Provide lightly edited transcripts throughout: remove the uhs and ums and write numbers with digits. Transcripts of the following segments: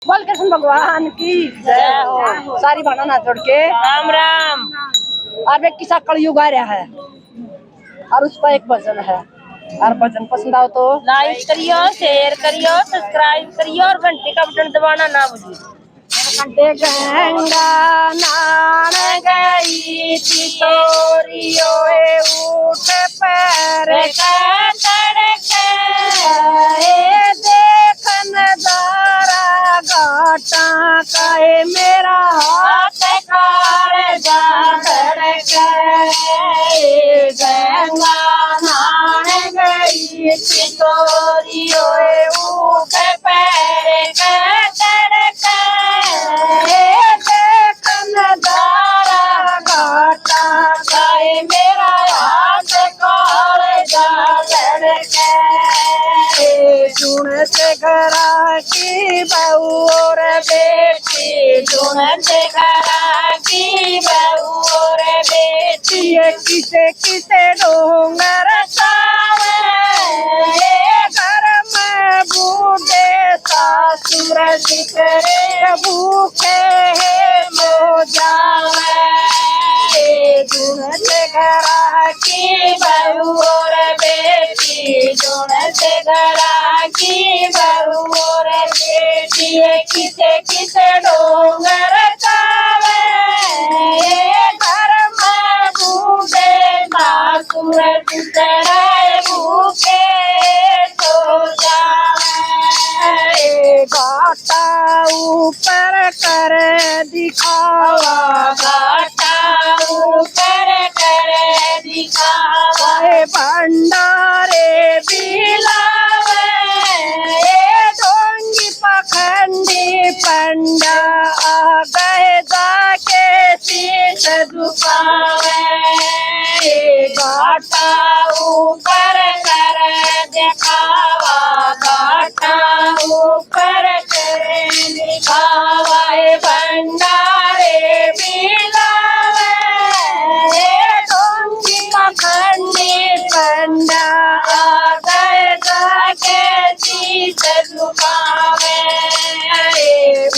बोल कृष्ण भगवान की जय हो। सारी भाना ना छोड़ के राम राम। अब एक किस्सा कलयुग आ रहा है और उसका एक भजन है और भजन पसंद आओ तो लाइक करियो, शेयर करियो, सब्सक्राइब करियो और घंटे का बटन दबाना ना भूलिए। गंगा नान गई थी तोरियो उठ पैर देख नजारा घाटा कहे मेरा हाथ कार जा गंगा नान गई थी तोरियो उठ पैर नजारा घाटा कहे मेरा हाथ कार सुन से घरा की बहू और बेटी सुन से घरा की बहू और बेटी किसे किसे डोंगर घर में बूढ़े सासुर दिखरे भूखे मो जावे सुन से घरा की बहू और बेटी सुन से घरा की बहू और बेटी किसे किसे डोंगर घर में बूढ़े सासुर दिखरे भूखे तो जावे घाटा ऊपर कर दिखावा घाटा ऊपर कर दिखावा भंडारे बिलावे ढोंगी पखंडी पंडा आ गए जाके शीश झुकावे घाटा ऊपर कर दिखावा घाटा ऊपर कर दिखावा भंडारे बिलावे ढोंगी पखंडी पंडा आ गए जाके शीश झुकावे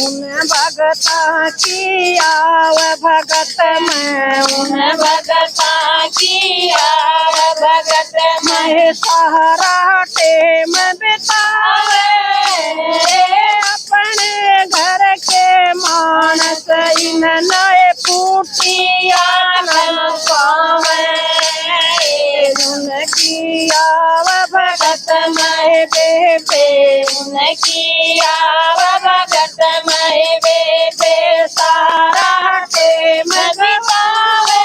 उन भगता की आव भगत में उन भगता की आव भगत में सहारा टेम बितावे अपने घर के मानस इन नए फूटिया न पावे उनकी आव भगत में बेबे उनकी आव भगत में बेबे सारा टेम बितावे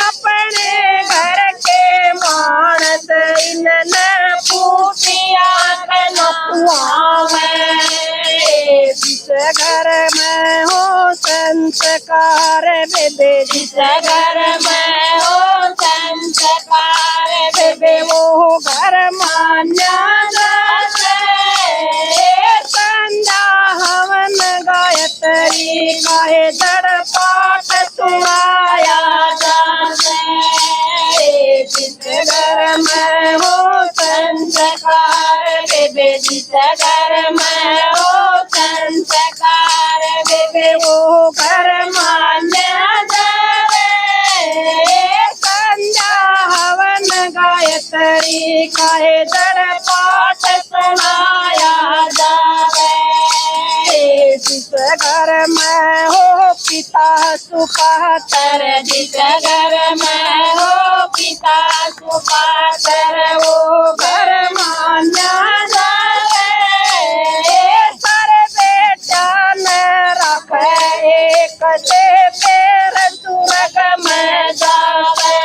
अपने घर के मानस इन न फूटिया न पुआवे जिस घर में हो संस्कार बेबे जिस घर में हो संस्कार बेबे वो घर मान्या संध्या हवन गायत्री गाये जड़ पाठ सुनाया जाते जिस घर में हो संस्कार बेबे जिस घर में हो संस्कार बेबे वो घर मान्या जावे संध्या हवन गायत्री काहे जड़ पाठ सुनाया जावे जिस घर में हो पिता सुपातर जिस घर में हो पिता सुपातर वो घर मान्या जावे सर बेटा न रख एक से पैर सुरग में जावे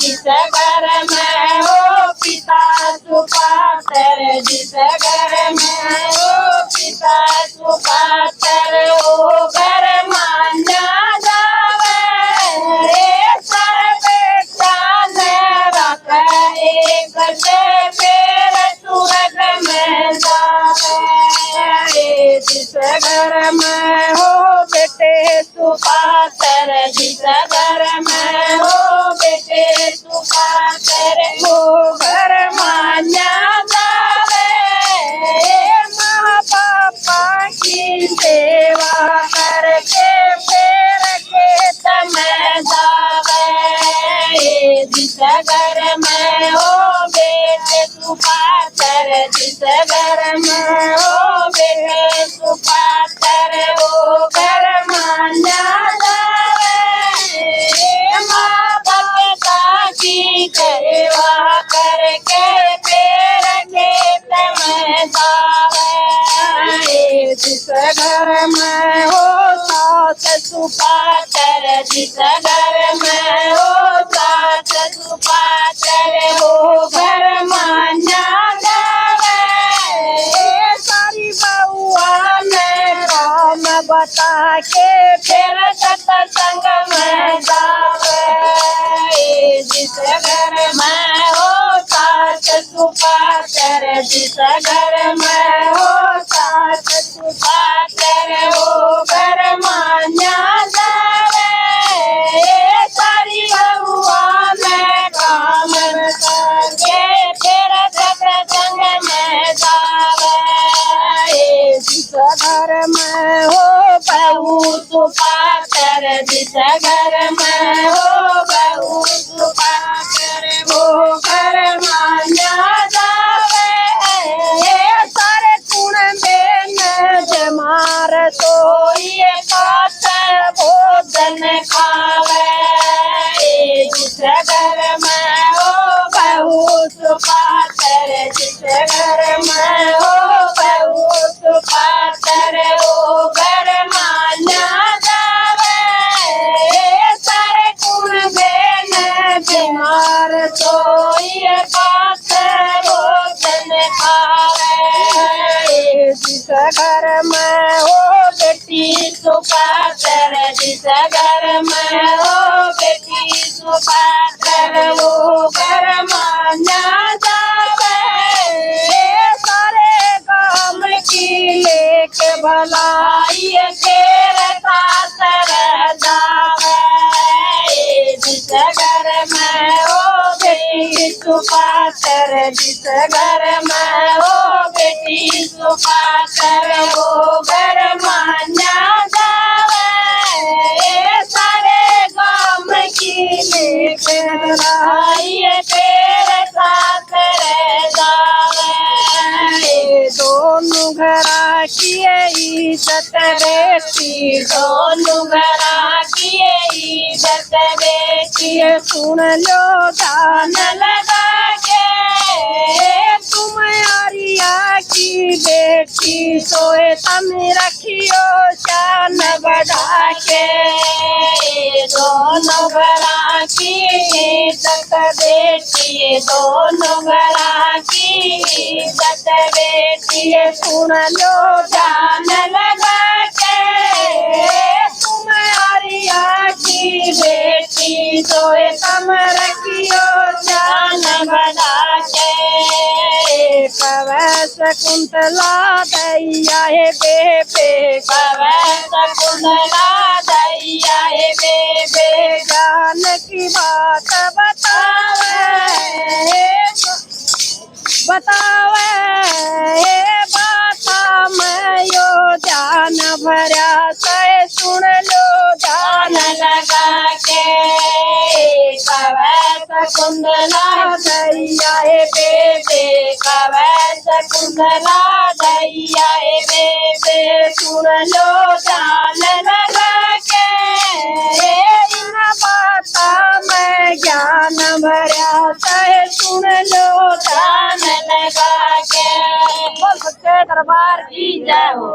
जिस घर में हो पिता सुपातर जिस घर में हो पिता सुपातर वो घर मान्या जावे सर बेटा न रख एक से पैर सुरग में जावे जिस घर में हो बेटे सुपातर जिस घर में हो बेटे सुपातर वो घर मान्या जावे घर में हो बेटे सुपातर वो घर मान्या जावे माँ बाप की सेवा करके पेड़ खेत में जावे जिस घर में हो सास सुपातर जिस घर में हो सास सुपातर वो घर मान्या जावे सारी बउआ ने काम बता के फिर सत्संग में जावे जिस घर में हो सास सुपातर जिस घर में हो सास सुपातर वो घर मान्या जावे सारी बउआ में काम करके फिर सत्संग में जावे जिस घर में हो बहू सुपातर जिस घर में हो बहू सुपातर वो घर मान्या जावे सारे गुण में जमार सोइए पात भोजन खावे जिस घर में हो बहू सुपातर जिस घर में हो बहू सुपातर वो घर मान्या जावे सारे गुण में बीमार सोइए पात भोजन खावे जिस घर में हो बेटी सुपातर जिस घर में हो बेटी सुपातर वो घर मान्या जावे सारे गाँव की लेके भलाई तेरे सासर जावे जिस घर में हो बेटी सुपातर जिस घर में हो बेटी सुपातर वो घर मान्या जावे सारे गाँव की लेके भलाई तेरे सासर जावे दोनों घरा की इज्जत बेटी दोनों घरा की इज्जत बेटी सुन लो दान लगा के तुम आरिया की बेटी सोए तम रखियो शान बढ़ा के दोनों घरा की इज्जत बेटी दोनों घरा की इज्जत बेटी सुन लो जान लगा के तुम आरिया की बेटी सोए तम रखियो जान बढ़ा के कवै शकुंतला दैया है बेबे कवै शकुंतला दैया है बेबे ज्ञान की बात बतावे बाता मैं यो ध्यान भरा से सुन लो ध्यान लगा के कवै शकुंतला दैया है बेबे कवै शकुंतला दैया है बेबे सुन लो ध्यान लगा के इन बाता में ज्ञान भरा से सुन लो ध्यान लगा के बोल सच्चे दरबार की जय हो।